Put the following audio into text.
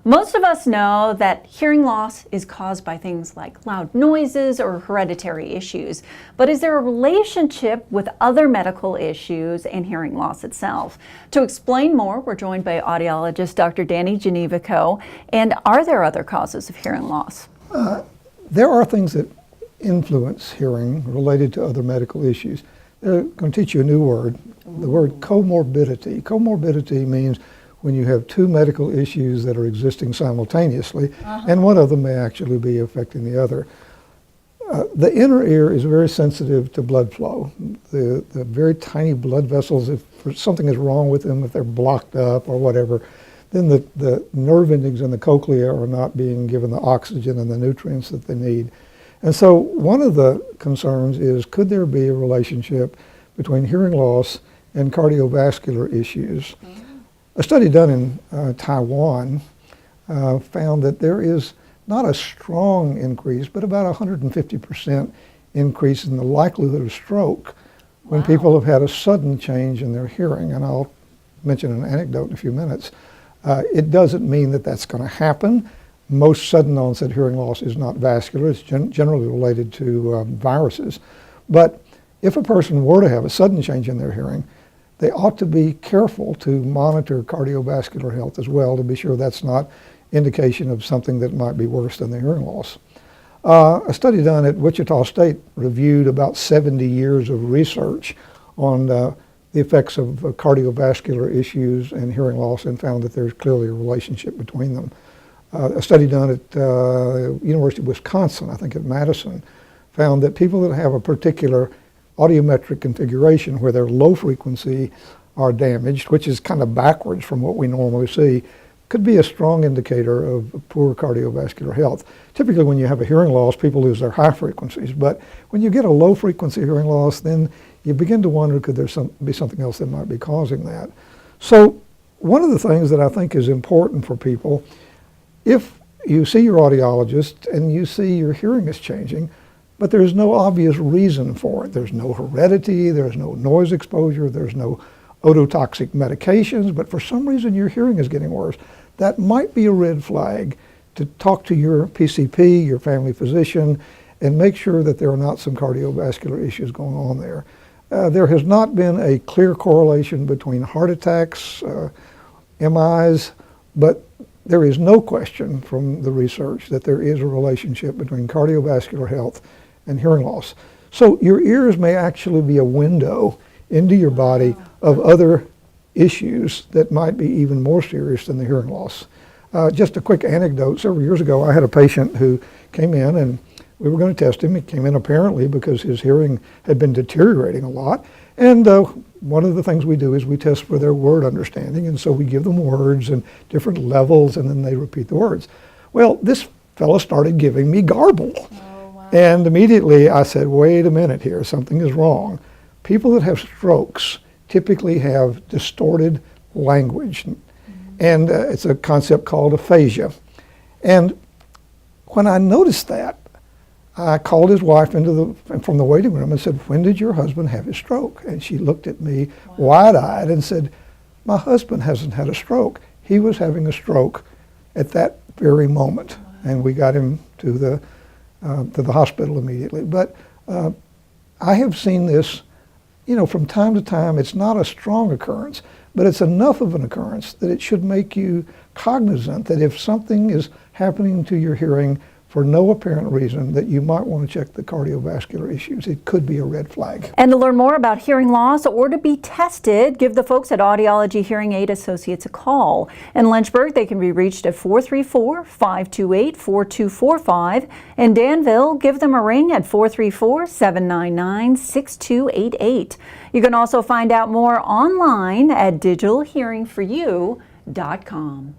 Most of us know that hearing loss is caused by things like loud noises or hereditary issues, but is there a relationship with other medical issues and hearing loss itself? To explain more, we're joined by audiologist Dr. Gnewikow. And are there other causes of hearing loss? There are things that influence hearing related to other medical issues. They're going to teach you a new word, the word comorbidity. Comorbidity means when you have two medical issues that are existing simultaneously, and one of them may actually be affecting the other. The inner ear is very sensitive to blood flow. The very tiny blood vessels, if something is wrong with them, if they're blocked up or whatever, then the nerve endings in the cochlea are not being given the oxygen and the nutrients that they need. And so one of the concerns is, could there be a relationship between hearing loss and cardiovascular issues? A study done in Taiwan found that there is not a strong increase, but about 150% increase in the likelihood of stroke when people have had a sudden change in their hearing. And I'll mention an anecdote in a few minutes. It doesn't mean that that's going to happen. Most sudden onset hearing loss is not vascular. It's generally related to viruses. But if a person were to have a sudden change in their hearing, they ought to be careful to monitor cardiovascular health as well to be sure that's not indication of something that might be worse than the hearing loss. A study done at Wichita State reviewed about 70 years of research on the effects of cardiovascular issues and hearing loss and found that there's clearly a relationship between them. A study done at University of Wisconsin, I think at Madison, found that people that have a particular audiometric configuration where their low frequency are damaged, which is kind of backwards from what we normally see, could be a strong indicator of poor cardiovascular health. Typically when you have a hearing loss, people lose their high frequencies, but when you get a low frequency hearing loss, then you begin to wonder, could there be something else that might be causing that? So one of the things that I think is important for people, if you see your audiologist and you see your hearing is changing, but there's no obvious reason for it. There's no heredity, there's no noise exposure, there's no ototoxic medications, but for some reason your hearing is getting worse. That might be a red flag to talk to your PCP, your family physician, and make sure that there are not some cardiovascular issues going on there. There has not been a clear correlation between heart attacks, MIs, but there is no question from the research that there is a relationship between cardiovascular health and hearing loss. So your ears may actually be a window into your body of other issues that might be even more serious than the hearing loss. Just a quick anecdote. Several years ago, I had a patient who came in and we were going to test him. He came in apparently because his hearing had been deteriorating a lot. And one of the things we do is we test for their word understanding. And so we give them words and different levels and then they repeat the words. Well, this fellow started giving me garble. And immediately I said, wait a minute here, something is wrong. People that have strokes typically have distorted language. And it's a concept called aphasia. And when I noticed that, I called his wife from the waiting room and said, when did your husband have his stroke? And she looked at me wide-eyed and said, my husband hasn't had a stroke. He was having a stroke at that very moment. And we got him to the hospital immediately. But I have seen this, from time to time. It's not a strong occurrence, but it's enough of an occurrence that it should make you cognizant that if something is happening to your hearing for no apparent reason, that you might want to check the cardiovascular issues. It could be a red flag. And to learn more about hearing loss or to be tested, give the folks at Audiology Hearing Aid Associates a call. In Lynchburg, they can be reached at 434-528-4245. In Danville, give them a ring at 434-799-6288. You can also find out more online at digitalhearingforyou.com.